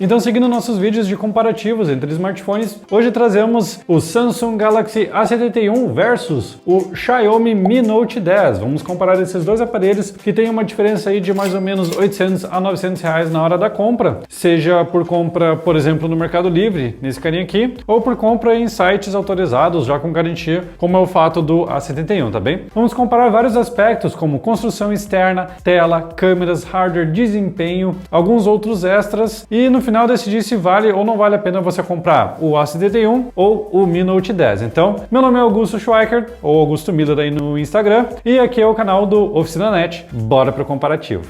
Então, seguindo nossos vídeos de comparativos entre smartphones, hoje trazemos o Samsung Galaxy A71 versus o Xiaomi Mi Note 10. Vamos comparar esses dois aparelhos que tem uma diferença aí de mais ou menos 800 a 900 reais na hora da compra, seja por compra, por exemplo, no Mercado Livre, nesse carinha aqui, ou por compra em sites autorizados já com garantia, como é o fato do A71, tá bem? Vamos comparar vários aspectos como construção externa, tela, câmeras, hardware, desempenho, alguns outros extras e no final decidir se vale ou não vale a pena você comprar o A71 ou o Mi Note 10. Então, meu nome é Augusto Schweiker, ou Augusto Miller aí no Instagram, e aqui é o canal do Oficina Net. Bora pro comparativo.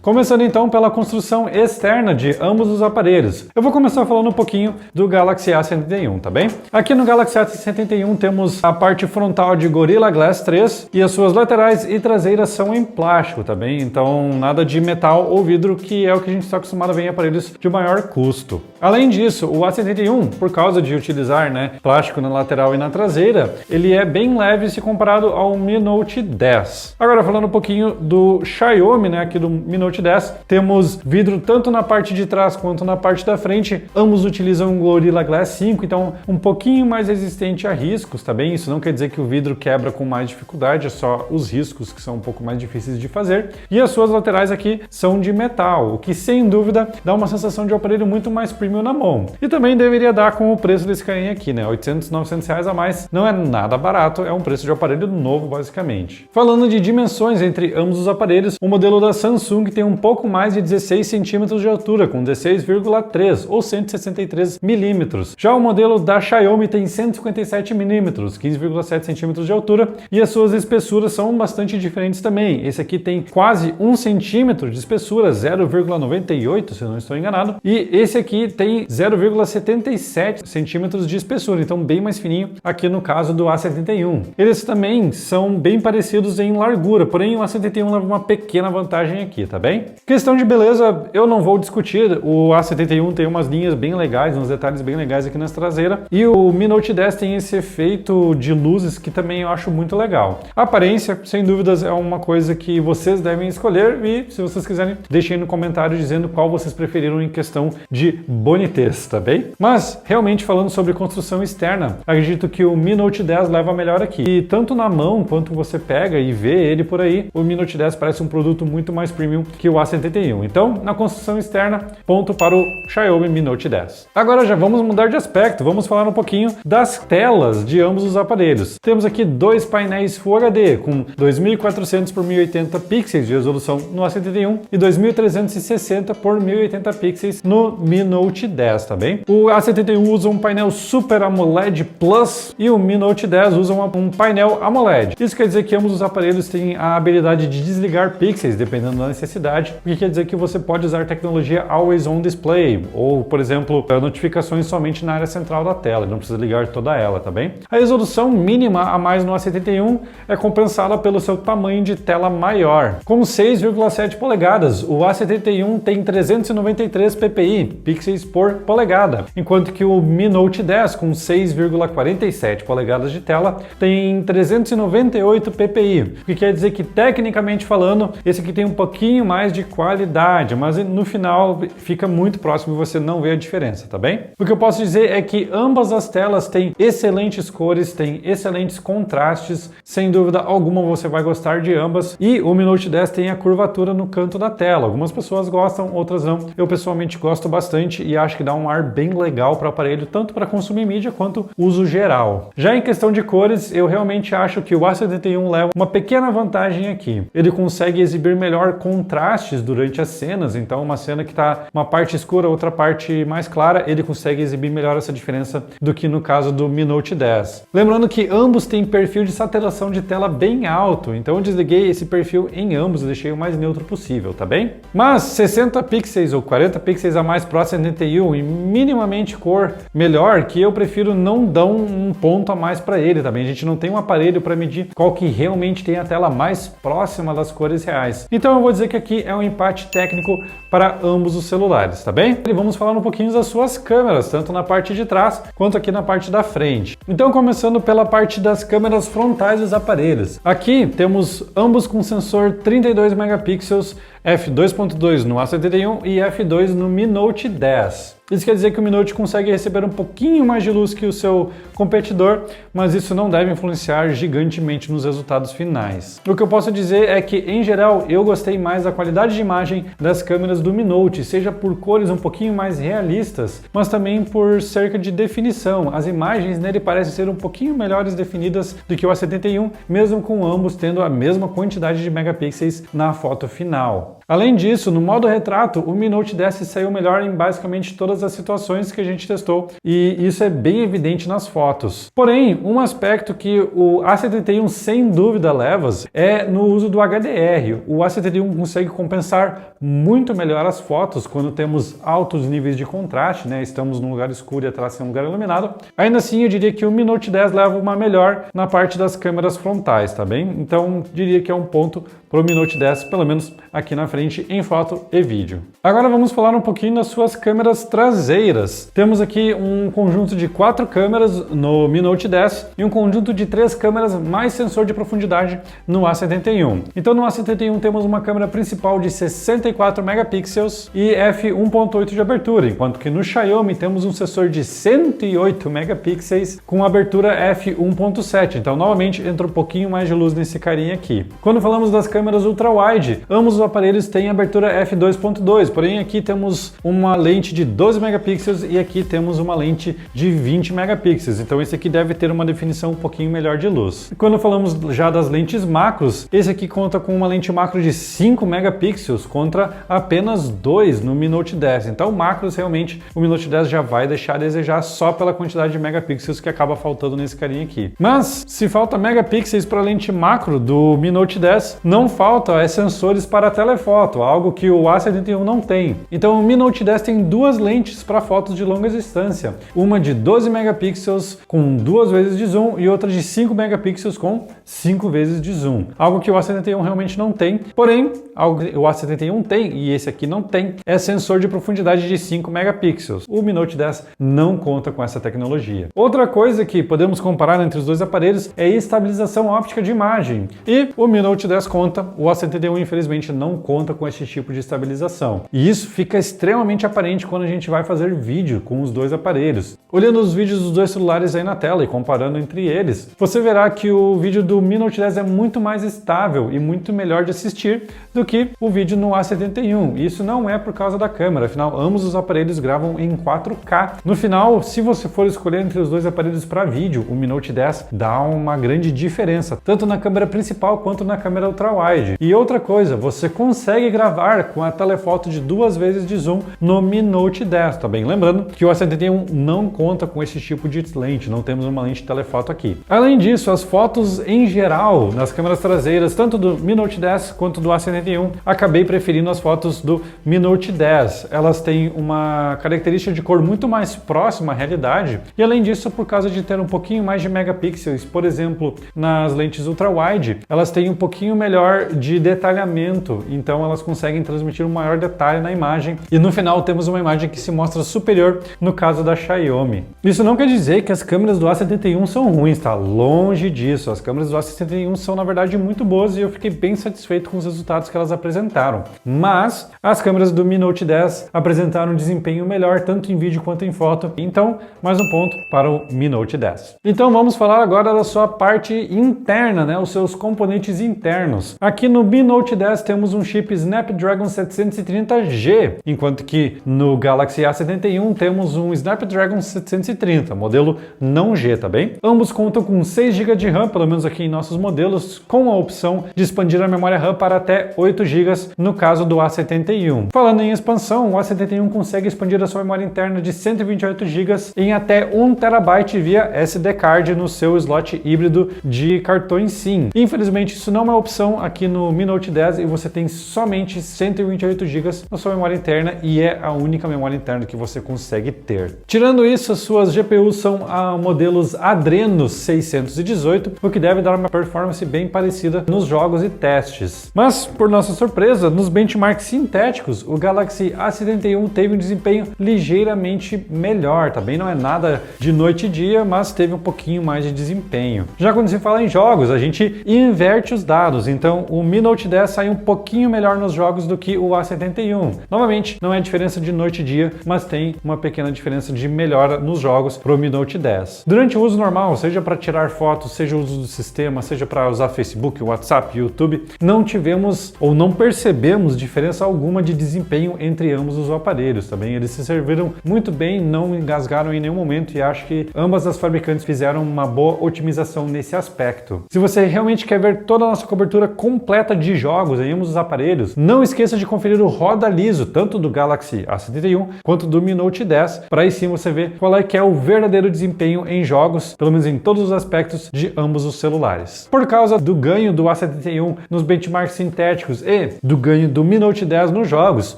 Começando então pela construção externa de ambos os aparelhos. Eu vou começar falando um pouquinho do Galaxy A71, tá bem? Aqui no Galaxy A71 temos a parte frontal de Gorilla Glass 3 e as suas laterais e traseiras são em plástico, tá bem? Então nada de metal ou vidro, que é o que a gente está acostumado a ver em aparelhos de maior custo. Além disso, o A71, por causa de utilizar plástico na lateral e na traseira, ele é bem leve se comparado ao Mi Note 10. Agora falando um pouquinho do Xiaomi, aqui do Mi Note 10, temos vidro tanto na parte de trás quanto na parte da frente. Ambos utilizam um Gorilla Glass 5, então um pouquinho mais resistente a riscos, tá bem? Isso não quer dizer que o vidro quebra com mais dificuldade, é só os riscos que são um pouco mais difíceis de fazer. E as suas laterais aqui são de metal, o que sem dúvida dá uma sensação de um aparelho muito mais premium na mão. E também deveria dar com o preço desse carinha aqui, 800, 900 reais a mais. Não é nada barato, é um preço de aparelho novo basicamente. Falando de dimensões entre ambos os aparelhos, o modelo da Samsung tem um pouco mais de 16 centímetros de altura, com 16,3 ou 163 milímetros. Já o modelo da Xiaomi tem 157 milímetros, 15,7 centímetros de altura, e as suas espessuras são bastante diferentes também. Esse aqui tem quase 1 centímetro de espessura, 0,98 se eu não estou enganado, e esse aqui tem 0,77 centímetros de espessura, então bem mais fininho aqui no caso do A71. Eles também são bem parecidos em largura, porém o A71 leva uma pequena vantagem aqui, tá bem? Questão de beleza, eu não vou discutir. O A71 tem umas linhas bem legais, uns detalhes bem legais aqui nas traseiras, e o Mi Note 10 tem esse efeito de luzes que também eu acho muito legal. A aparência, sem dúvidas, é uma coisa que vocês devem escolher, e se vocês quiserem, deixem no comentário dizendo qual vocês preferiram em questão de bonitez, tá bem? Mas, realmente falando sobre construção externa, acredito que o Mi Note 10 leva melhor aqui. E tanto na mão, quanto você pega e vê ele por aí, o Mi Note 10 parece um produto muito mais premium que o A71. Então, na construção externa, ponto para o Xiaomi Mi Note 10. Agora já vamos mudar de aspecto, vamos falar um pouquinho das telas de ambos os aparelhos. Temos aqui dois painéis Full HD com 2400 por 1080 pixels de resolução no A71 e 2360 por 1080 pixels no Mi Note 10, tá bem? O A71 usa um painel Super AMOLED Plus e o Mi Note 10 usa um painel AMOLED. Isso quer dizer que ambos os aparelhos têm a habilidade de desligar pixels dependendo da necessidade, o que quer dizer que você pode usar tecnologia Always On Display, ou, por exemplo, notificações somente na área central da tela, não precisa ligar toda ela, tá bem? A resolução mínima a mais no A71 é compensada pelo seu tamanho de tela maior. Com 6,7 polegadas, o A71 tem 393 ppi, pixels por polegada, enquanto que o Mi Note 10, com 6,47 polegadas de tela, tem 398 ppi, o que quer dizer que, tecnicamente falando, esse aqui tem um pouquinho mais de qualidade, mas no final fica muito próximo e você não vê a diferença, tá bem? O que eu posso dizer é que ambas as telas têm excelentes cores, têm excelentes contrastes, sem dúvida alguma você vai gostar de ambas, e o Mi Note 10 tem a curvatura no canto da tela. Algumas pessoas gostam, outras não. Eu pessoalmente gosto bastante e acho que dá um ar bem legal para o aparelho, tanto para consumir mídia quanto uso geral. Já em questão de cores, eu realmente acho que o A71 leva uma pequena vantagem aqui. Ele consegue exibir melhor contrastes durante as cenas, então uma cena que está uma parte escura, outra parte mais clara, ele consegue exibir melhor essa diferença do que no caso do Mi Note 10. Lembrando que ambos têm perfil de saturação de tela bem alto, então eu desliguei esse perfil em ambos e deixei o mais neutro possível, tá bem? Mas 60 pixels ou 40 pixels a mais pro A71 e minimamente cor melhor, que eu prefiro não dar um ponto a mais para ele, tá bem? A gente não tem um aparelho para medir qual que realmente tem a tela mais próxima das cores reais. Então eu vou dizer que aqui aqui é um empate técnico para ambos os celulares, tá bem? E vamos falar um pouquinho das suas câmeras, tanto na parte de trás quanto aqui na parte da frente. Então, começando pela parte das câmeras frontais dos aparelhos. Aqui temos ambos com sensor 32 megapixels, f2.2 no A71 e f2 no Mi Note 10. Isso quer dizer que o Mi Note consegue receber um pouquinho mais de luz que o seu competidor, mas isso não deve influenciar gigantemente nos resultados finais. O que eu posso dizer é que, em geral, eu gostei mais da qualidade de imagem das câmeras do Mi Note, seja por cores um pouquinho mais realistas, mas também por cerca de definição. As imagens nele parecem ser um pouquinho melhores definidas do que o A71, mesmo com ambos tendo a mesma quantidade de megapixels na foto final. Além disso, no modo retrato, o Mi Note 10 saiu melhor em basicamente todas as situações que a gente testou, e isso é bem evidente nas fotos. Porém, um aspecto que o A71 sem dúvida leva é no uso do HDR. O A71 consegue compensar muito melhor as fotos quando temos altos níveis de contraste, né? Estamos num lugar escuro e atrás tem um lugar iluminado. Ainda assim, eu diria que o Mi Note 10 leva uma melhor na parte das câmeras frontais, tá bem? Então, diria que é um ponto para o Mi Note 10, pelo menos aqui na frente, em foto e vídeo. Agora vamos falar um pouquinho das suas câmeras traseiras. Temos aqui um conjunto de 4 câmeras no Mi Note 10 e um conjunto de 3 câmeras mais sensor de profundidade no A71. Então no A71 temos uma câmera principal de 64 megapixels e f1.8 de abertura, enquanto que no Xiaomi temos um sensor de 108 megapixels com abertura f1.7. Então novamente entra um pouquinho mais de luz nesse carinha aqui. Quando falamos das câmeras ultra-wide, ambos os aparelhos têm abertura f2.2, porém aqui temos uma lente de 12 megapixels e aqui temos uma lente de 20 megapixels, então esse aqui deve ter uma definição um pouquinho melhor de luz. Quando falamos já das lentes macros, esse aqui conta com uma lente macro de 5 megapixels contra apenas 2 no Mi Note 10, então macros realmente o Mi Note 10 já vai deixar a desejar só pela quantidade de megapixels que acaba faltando nesse carinha aqui. Mas se falta megapixels para a lente macro do Mi Note 10, não falta sensores para telefoto, algo que o A71 não tem. Então o Mi Note 10 tem duas lentes para fotos de longa distância, uma de 12 megapixels com 2 vezes de zoom e outra de 5 megapixels com 5 vezes de zoom, algo que o A71 realmente não tem. Porém, algo que o A71 tem e esse aqui não tem é sensor de profundidade de 5 megapixels. O Mi Note 10 não conta com essa tecnologia. Outra coisa que podemos comparar entre os dois aparelhos é a estabilização óptica de imagem, e o Mi Note 10 conta, o A71 infelizmente não conta com esse tipo de estabilização. E isso fica extremamente aparente quando a gente vai fazer vídeo com os dois aparelhos. Olhando os vídeos dos dois celulares aí na tela e comparando entre eles, você verá que o vídeo do Mi Note 10 é muito mais estável e muito melhor de assistir do que o vídeo no A71. Isso não é por causa da câmera, afinal ambos os aparelhos gravam em 4K. No final, se você for escolher entre os dois aparelhos para vídeo, o Mi Note 10 dá uma grande diferença, tanto na câmera principal quanto na câmera ultra-wide. E outra coisa, você consegue gravar com a telefoto de 2 vezes de zoom no Mi Note 10, tá bem? Lembrando que o A71 não conta com esse tipo de lente, não temos uma lente telefoto aqui. Além disso, as fotos em geral nas câmeras traseiras, tanto do Mi Note 10 quanto do A71, acabei preferindo as fotos do Mi Note 10. Elas têm uma característica de cor muito mais próxima à realidade e, além disso, por causa de ter um pouquinho mais de megapixels, por exemplo, nas lentes ultra-wide, elas têm um pouquinho melhor de detalhamento, então elas conseguem transmitir um maior detalhe na imagem e no final temos uma imagem que se mostra superior no caso da Xiaomi. Isso não quer dizer que as câmeras do A71 são ruins, tá? Longe disso. As câmeras do A71 são na verdade muito boas e eu fiquei bem satisfeito com os resultados que elas apresentaram. Mas as câmeras do Mi Note 10 apresentaram um desempenho melhor tanto em vídeo quanto em foto, então mais um ponto para o Mi Note 10. Então vamos falar agora da sua parte interna, né? Os seus componentes internos. Aqui no Mi Note 10 temos um chip Snapdragon 730G, enquanto que no Galaxy A71 temos um Snapdragon 730, modelo não G, tá bem? Ambos contam com 6 GB de RAM, pelo menos aqui em nossos modelos, com a opção de expandir a memória RAM para até 8 GB no caso do A71. Falando em expansão, o A71 consegue expandir a sua memória interna de 128 GB em até 1 TB via SD card no seu slot híbrido de cartões SIM. Infelizmente, isso não é opção aqui no Mi Note 10 e você tem somente 128 GB na sua memória interna e é a única memória interno que você consegue ter. Tirando isso, as suas GPUs são modelos Adreno 618, o que deve dar uma performance bem parecida nos jogos e testes. Mas, por nossa surpresa, nos benchmarks sintéticos, o Galaxy A71 teve um desempenho ligeiramente melhor, também não é nada de noite e dia, mas teve um pouquinho mais de desempenho. Já quando se fala em jogos, a gente inverte os dados, então o Mi Note 10 sai um pouquinho melhor nos jogos do que o A71. Novamente, não é diferença de noite e dia, mas tem uma pequena diferença de melhora nos jogos para o Mi Note 10. Durante o uso normal, seja para tirar fotos, seja o uso do sistema, seja para usar Facebook, WhatsApp, YouTube, não tivemos ou não percebemos diferença alguma de desempenho entre ambos os aparelhos. Também eles se serviram muito bem, não engasgaram em nenhum momento e acho que ambas as fabricantes fizeram uma boa otimização nesse aspecto. Se você realmente quer ver toda a nossa cobertura completa de jogos em ambos os aparelhos, não esqueça de conferir o roda liso, tanto do Galaxy A71 quanto do Mi Note 10, para aí sim você ver qual é que é o verdadeiro desempenho em jogos, pelo menos em todos os aspectos de ambos os celulares. Por causa do ganho do A71 nos benchmarks sintéticos e do ganho do Mi Note 10 nos jogos,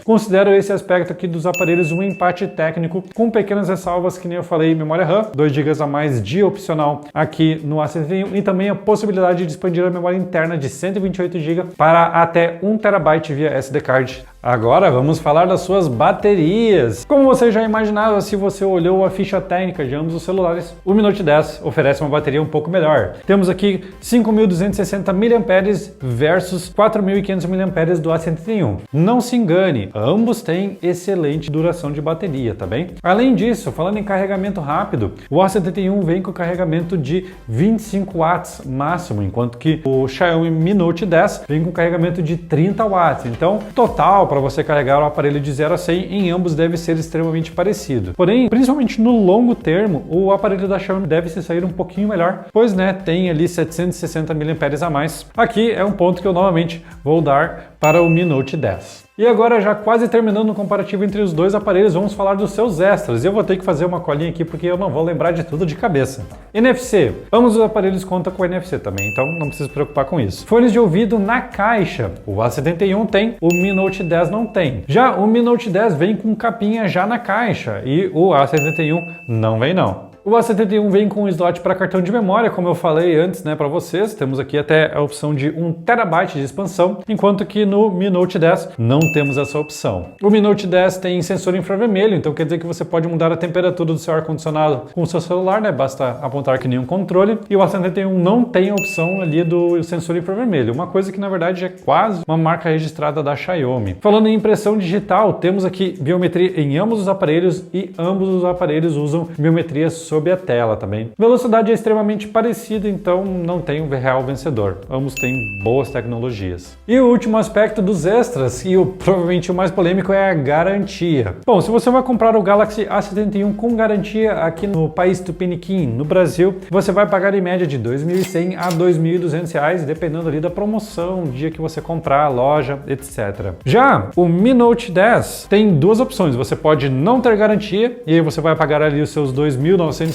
considero esse aspecto aqui dos aparelhos um empate técnico, com pequenas ressalvas que nem eu falei, memória RAM, 2 GB a mais de opcional aqui no A71 e também a possibilidade de expandir a memória interna de 128 GB para até 1 TB via SD card. Agora vamos falar das suas baterias. Como você já imaginava, se você olhou a ficha técnica de ambos os celulares, o Mi Note 10 oferece uma bateria um pouco melhor. Temos aqui 5.260 mAh versus 4.500 mAh do A71. Não se engane, ambos têm excelente duração de bateria, tá bem? Além disso, falando em carregamento rápido, o A71 vem com carregamento de 25 watts máximo, enquanto que o Xiaomi Mi Note 10 vem com carregamento de 30 watts. Então, total para você carregar o aparelho de 0 a 100 em ambos deve ser extremamente parecido. Porém, principalmente no longo termo, o aparelho da Xiaomi deve se sair um pouquinho melhor, pois tem ali 760 mAh a mais. Aqui é um ponto que eu novamente vou dar para o Mi Note 10. E agora, já quase terminando o comparativo entre os dois aparelhos, vamos falar dos seus extras. Eu vou ter que fazer uma colinha aqui porque eu não vou lembrar de tudo de cabeça. NFC. Ambos os aparelhos contam com NFC também, então não precisa se preocupar com isso. Fones de ouvido na caixa. O A71 tem, o Mi Note 10 não tem. Já o Mi Note 10 vem com capinha já na caixa e o A71 não vem não. O A71 vem com um slot para cartão de memória, como eu falei antes, né, para vocês. Temos aqui até a opção de 1 TB de expansão, enquanto que no Mi Note 10 não temos essa opção. O Mi Note 10 tem sensor infravermelho, então quer dizer que você pode mudar a temperatura do seu ar-condicionado com o seu celular, né? Basta apontar que nem um controle. E o A71 não tem a opção ali do sensor infravermelho, uma coisa que na verdade é quase uma marca registrada da Xiaomi. Falando em impressão digital, temos aqui biometria em ambos os aparelhos e ambos os aparelhos usam biometria sob a tela também. Velocidade é extremamente parecida, então não tem um real vencedor. Ambos têm boas tecnologias. E o último aspecto dos extras, e provavelmente o mais polêmico, é a garantia. Bom, se você vai comprar o Galaxy A71 com garantia aqui no país Tupiniquim, no Brasil, você vai pagar em média de R$ 2.100 a R$ 2.200, dependendo ali da promoção, dia que você comprar, loja, etc. Já o Mi Note 10 tem duas opções. Você pode não ter garantia e aí você vai pagar ali os seus R$ 2.980,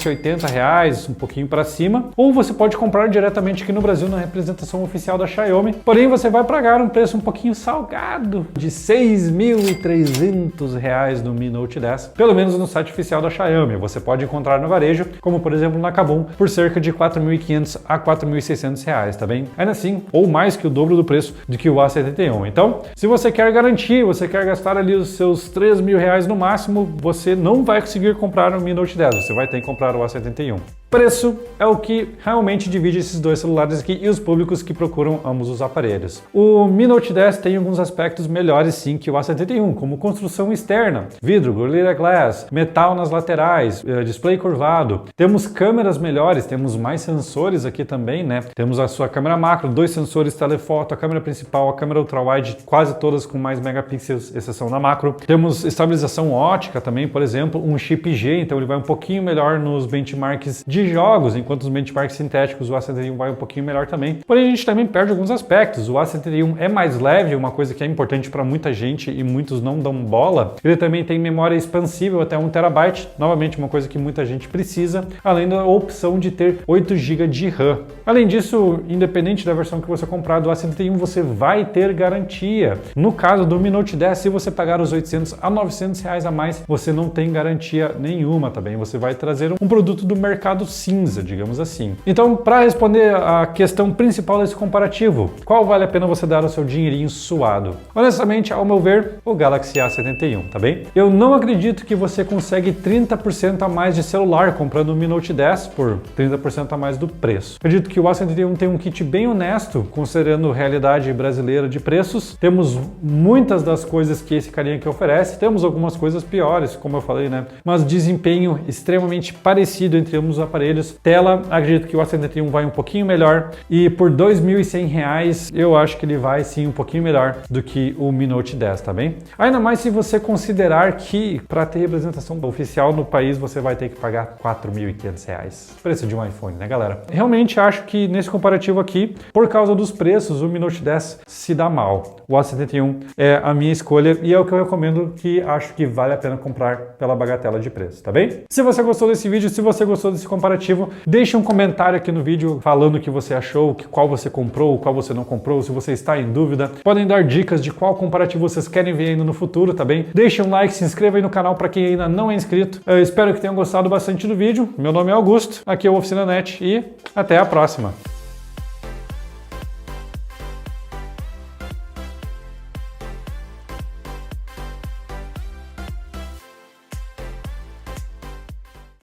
um pouquinho para cima, ou você pode comprar diretamente aqui no Brasil na representação oficial da Xiaomi, porém você vai pagar um preço um pouquinho salgado de R$ 6.300 no Mi Note 10, pelo menos no site oficial da Xiaomi. Você pode encontrar no varejo, como por exemplo na Kabum, por cerca de R$ 4.500 a R$ 4.600, tá bem? Ainda assim, ou mais que o dobro do preço do que o A71. Então, se você quer garantir, você quer gastar ali os seus R$ 3.000 no máximo, você não vai conseguir comprar o Mi Note 10, você vai ter que comprar o A71. Preço é o que realmente divide esses dois celulares aqui e os públicos que procuram ambos os aparelhos. O Mi Note 10 tem alguns aspectos melhores sim que o A71, como construção externa, vidro, Gorilla Glass, metal nas laterais, display curvado. Temos câmeras melhores, temos mais sensores aqui também, né? Temos a sua câmera macro, 2 sensores telefoto, a câmera principal, a câmera ultrawide, quase todas com mais megapixels, exceção da macro. Temos estabilização ótica também, por exemplo, um chip G, então ele vai um pouquinho melhor nos benchmarks de jogos, enquanto os benchmarks sintéticos o A71 vai um pouquinho melhor também. Porém, a gente também perde alguns aspectos. O A71 é mais leve, uma coisa que é importante para muita gente e muitos não dão bola. Ele também tem memória expansível até 1 TB, novamente uma coisa que muita gente precisa, além da opção de ter 8 GB de RAM. Além disso, independente da versão que você comprar do A71, você vai ter garantia. No caso do Mi Note 10, se você pagar os 800 a 900 reais a mais, você não tem garantia nenhuma também. Você vai trazer um produto do mercado cinza, digamos assim. Então, para responder a questão principal desse comparativo, qual vale a pena você dar o seu dinheirinho suado? Honestamente, ao meu ver, o Galaxy A71, tá bem? Eu não acredito que você consegue 30% a mais de celular comprando o Mi Note 10 por 30% a mais do preço. Acredito que o A71 tem um kit bem honesto, considerando a realidade brasileira de preços. Temos muitas das coisas que esse carinha aqui oferece, temos algumas coisas piores, como eu falei, né? Mas desempenho extremamente parecido entre ambos os aparelhos. Tela, acredito que o A71 vai um pouquinho melhor e por R$ 2.100 eu acho que ele vai sim um pouquinho melhor do que o Mi Note 10, tá bem? Ainda mais se você considerar que para ter representação oficial no país você vai ter que pagar R$ 4.500. Preço de um iPhone, né, galera? Realmente acho que nesse comparativo aqui, por causa dos preços, o Mi Note 10 se dá mal. O A71 é a minha escolha e é o que eu recomendo, que acho que vale a pena comprar pela bagatela de preço, tá bem? Se você gostou desse vídeo, se você gostou desse comparativo, deixe um comentário aqui no vídeo falando o que você achou, qual você comprou, qual você não comprou, se você está em dúvida. Podem dar dicas de qual comparativo vocês querem ver ainda no futuro, tá bem? Deixe um like, se inscreva aí no canal para quem ainda não é inscrito. Eu espero que tenham gostado bastante do vídeo. Meu nome é Augusto, aqui é o Oficina Net e até a próxima!